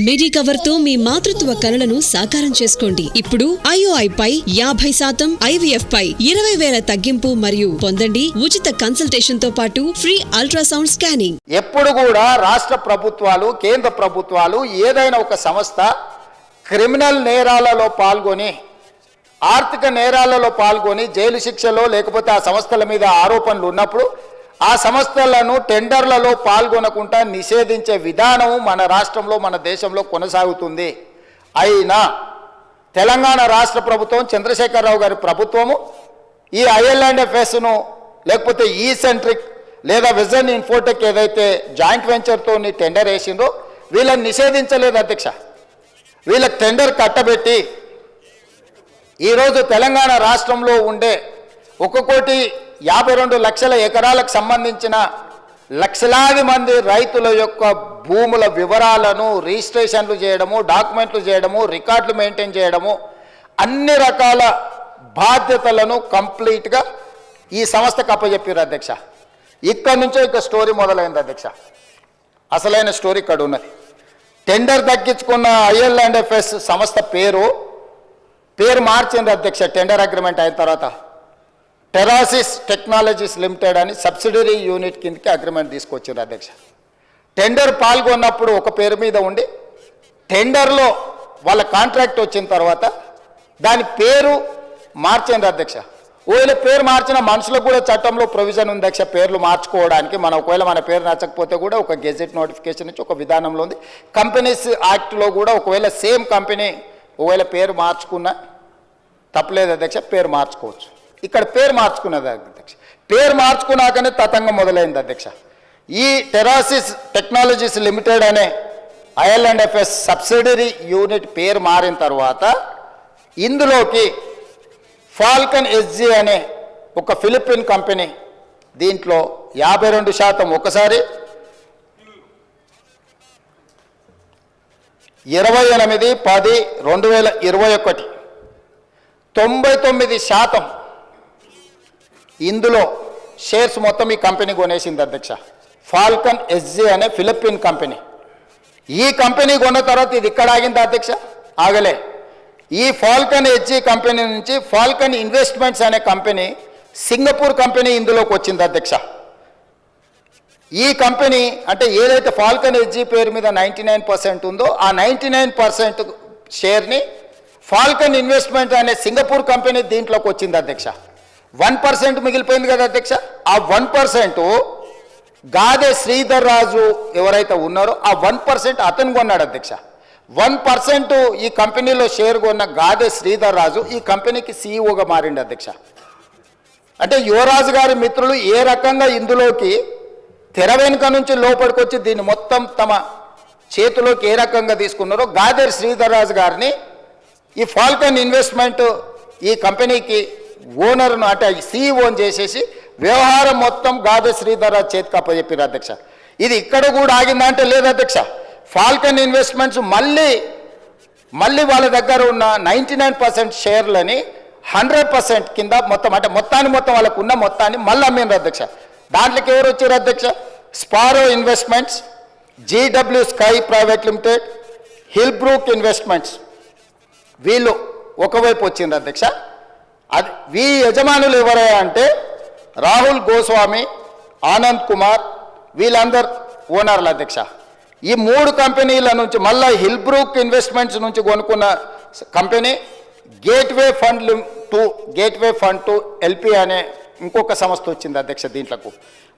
Medicover తో మీ మాతృత్వ కలలను సాకారం చేసుకోండి. ఇప్పుడు IOI పై 50%, IVF పై 20,000 తగ్గింపు మరియు పొందండి ఉచిత కన్సల్టేషన్ తో పాటు ఫ్రీ అల్ట్రాసౌండ్ స్కానింగ్. ఎప్పుడు కూడా రాష్ట్ర ప్రభుత్వాలు, కేంద్ర ప్రభుత్వాలు ఏదైనా ఒక సంస్థ క్రిమినల్ నేరాలలో పాల్గొని, ఆర్థిక నేరాలలో పాల్గొని జైలు శిక్షలో లేకపోతే ఆ సంస్థల మీద ఆరోపణలు ఉన్నప్పుడు ఆ సంస్థలను టెండర్లలో పాల్గొనకుండా నిషేధించే విధానం మన రాష్ట్రంలో, మన దేశంలో కొనసాగుతుంది. అయినా తెలంగాణ రాష్ట్ర ప్రభుత్వం, చంద్రశేఖరరావు గారి ప్రభుత్వము ఈ IL&FSను లేకపోతే సెంట్రిక్ లేదా విజన్ ఇన్ఫోటెక్ ఏదైతే జాయింట్ వెంచర్తో టెండర్ వేసిందో వీళ్ళని నిషేధించలేదు అధ్యక్ష. వీళ్ళకి టెండర్ కట్టబెట్టి ఈరోజు తెలంగాణ రాష్ట్రంలో ఉండే 1,52,00,000 ఎకరాలకు సంబంధించిన లక్షలాది మంది రైతుల యొక్క భూముల వివరాలను రిజిస్ట్రేషన్లు చేయడము, డాక్యుమెంట్లు చేయడము, రికార్డులు మెయింటైన్ చేయడము, అన్ని రకాల బాధ్యతలను కంప్లీట్గా ఈ సంస్థకు అప్పచెప్పారు అధ్యక్ష. ఇక్కడ నుంచో ఇక స్టోరీ మొదలైంది అధ్యక్ష. అసలైన స్టోరీ ఇక్కడ ఉన్నది. టెండర్ దక్కించుకున్న IL&FS సంస్థ పేరు మార్చింది అధ్యక్ష. టెండర్ అగ్రిమెంట్ అయిన తర్వాత టెరాసిస్ టెక్నాలజీస్ లిమిటెడ్ అని సబ్సిడరీ యూనిట్ కిందకి అగ్రిమెంట్ తీసుకొచ్చారు అధ్యక్ష. టెండర్ పాల్గొన్నప్పుడు ఒక పేరు మీద ఉండి టెండర్లో వాళ్ళ కాంట్రాక్ట్ వచ్చిన తర్వాత దాని పేరు మార్చింది అధ్యక్ష. ఒకవేళ పేరు మార్చిన మనుషులకు కూడా చట్టంలో ప్రొవిజన్ ఉంది అధ్యక్ష పేర్లు మార్చుకోవడానికి. ఒకవేళ మన పేరు నచ్చకపోతే కూడా ఒక గెజెట్ నోటిఫికేషన్ నుంచి ఒక విధానంలో ఉంది. కంపెనీస్ యాక్ట్లో కూడా ఒకవేళ సేమ్ కంపెనీ ఒకవేళ పేరు మార్చుకున్నా తప్పలేదు అధ్యక్ష, పేరు మార్చుకోవచ్చు. ఇక్కడ పేరు మార్చుకున్నది అధ్యక్ష. పేరు మార్చుకున్నాకనే తతంగం మొదలైంది అధ్యక్ష. ఈ టెరాసిస్ టెక్నాలజీస్ లిమిటెడ్ అనే IL&FS సబ్సిడరీ యూనిట్ పేరు మారిన తర్వాత ఇందులోకి ఫాల్కన్ SG అనే ఒక ఫిలిపిన్ కంపెనీ దీంట్లో 52% ఒకసారి 28/10/2021 99% ఇందులో షేర్స్ మొత్తం ఈ కంపెనీ కొనేసింది అధ్యక్ష. ఫాల్కన్ SG అనే ఫిలిపిన్ కంపెనీ. ఈ కంపెనీ కొన్న తర్వాత ఇది ఇక్కడ ఆగింది అధ్యక్ష, ఆగలే. ఈ ఫాల్కన్ SG కంపెనీ నుంచి ఫాల్కన్ ఇన్వెస్ట్మెంట్స్ అనే కంపెనీ, సింగపూర్ కంపెనీ ఇందులోకి వచ్చింది అధ్యక్ష. ఈ కంపెనీ అంటే ఏదైతే ఫాల్కన్ SG పేరు మీద 99% ఉందో ఆ 99% షేర్ని ఫాల్కన్ ఇన్వెస్ట్మెంట్ అనే సింగపూర్ కంపెనీ దీంట్లోకి వచ్చింది అధ్యక్ష. 1% మిగిలిపోయింది కదా అధ్యక్ష. ఆ 1% గాదే శ్రీధర్ రాజు ఎవరైతే ఉన్నారో ఆ 1% అతను కొన్నాడు అధ్యక్ష. 1% ఈ కంపెనీలో షేర్ కొన్న గాదే శ్రీధర్ రాజు ఈ కంపెనీకి CEOగా మారిండు అధ్యక్ష. అంటే యువరాజు గారి మిత్రులు ఏ రకంగా ఇందులోకి తెర వెనుక నుంచి లోపలికి వచ్చి దీన్ని మొత్తం తమ చేతిలోకి ఏ రకంగా తీసుకున్నారో గాదే శ్రీధర్ రాజు గారిని ఈ ఫాల్కన్ ఇన్వెస్ట్మెంట్ ఈ కంపెనీకి ఓనర్ను అంటే CEO చేసేసి వ్యవహారం మొత్తం గాదే శ్రీధర్ రాజు చేతికి అప్పచెప్పారు అధ్యక్ష. ఇది ఇక్కడ కూడా ఆగిందా అంటే లేదు అధ్యక్ష. ఫాల్కన్ ఇన్వెస్ట్మెంట్స్ మళ్ళీ వాళ్ళ దగ్గర ఉన్న 99% షేర్లని 100% కింద మొత్తం అంటే మొత్తం వాళ్ళకు ఉన్న మొత్తాన్ని మళ్ళీ అమ్మిండ్రు అధ్యక్ష. దాంట్లోకి ఎవరు వచ్చారు అధ్యక్ష? Sparrow investments, GW sky private limited, hillbrook investments వీళ్ళు ఒకవైపు వచ్చిండ్రు అధ్యక్ష. అది వీ యజమానులు ఎవరయ్యా అంటే రాహుల్ గోస్వామి, ఆనంద్ కుమార్ వీళ్ళందరు ఓనర్లు అధ్యక్ష. ఈ 3 కంపెనీల నుంచి మళ్ళీ హిల్బ్రూక్ ఇన్వెస్ట్మెంట్స్ నుంచి కొనుక్కున్న company gateway fund to LP అనే ఇంకొక సంస్థ వచ్చింది అధ్యక్ష.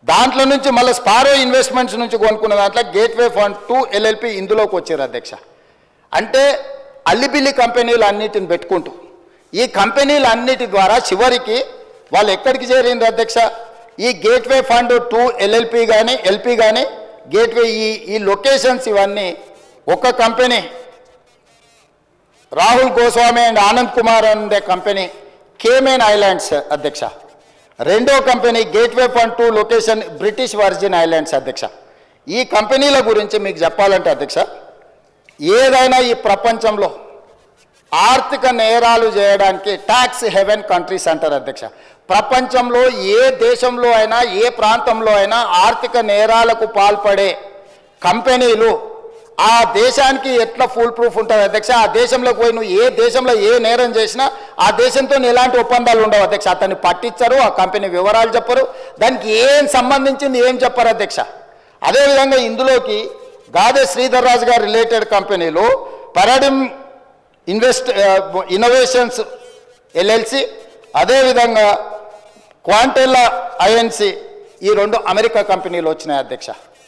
దాంట్లో నుంచి మళ్ళీ స్పారో ఇన్వెస్ట్మెంట్స్ నుంచి కొనుక్కున్న దాంట్లో గేట్వే ఫండ్ టు LLP ఇందులోకి వచ్చారు అధ్యక్ష. అంటే అల్లిబిల్లి కంపెనీలు అన్నిటిని పెట్టుకుంటూ ఈ కంపెనీలన్నిటి ద్వారా చివరికి వాళ్ళు ఎక్కడికి చేరింది అధ్యక్ష? ఈ గేట్వే ఫండ్ టు LLP కానీ LP కానీ గేట్వే ఈ లొకేషన్స్ ఇవన్నీ ఒక కంపెనీ రాహుల్ గోస్వామి అండ్ ఆనంద్ కుమార్ అనే కంపెనీ కేమెన్ ఐలాండ్స్ అధ్యక్ష. రెండో company gateway fund to location British virgin islands అధ్యక్ష. ఈ కంపెనీల గురించి మీకు చెప్పాలంటే అధ్యక్ష, ఏదైనా ఈ ప్రపంచంలో ఆర్థిక నేరాలు చేయడానికి ట్యాక్స్ హెవెన్ కంట్రీస్ అంటారు అధ్యక్ష. ప్రపంచంలో ఏ దేశంలో అయినా ఏ ప్రాంతంలో అయినా ఆర్థిక నేరాలకు పాల్పడే కంపెనీలు ఆ దేశానికి ఎట్లా ఫుల్ ప్రూఫ్ ఉంటుంది అధ్యక్ష? ఆ దేశంలోకి పోయి నువ్వు ఏ దేశంలో ఏ నేరం చేసినా ఆ దేశంతో ఎలాంటి ఒప్పందాలు ఉండవు అధ్యక్ష. అతన్ని పట్టించరు, ఆ కంపెనీ వివరాలు చెప్పరు, దానికి ఏం సంబంధించింది ఏం చెప్పరు అధ్యక్ష. అదేవిధంగా ఇందులోకి గాదే శ్రీధర్ రాజు గారు రిలేటెడ్ కంపెనీలు పారాడిమ్ ఇన్నోవేషన్స్ ఎల్ఎల్సి, అదేవిధంగా క్వాంటెల్లా ఐఎన్సి, ఈ రెండు అమెరికా కంపెనీలు వచ్చినాయి అధ్యక్ష.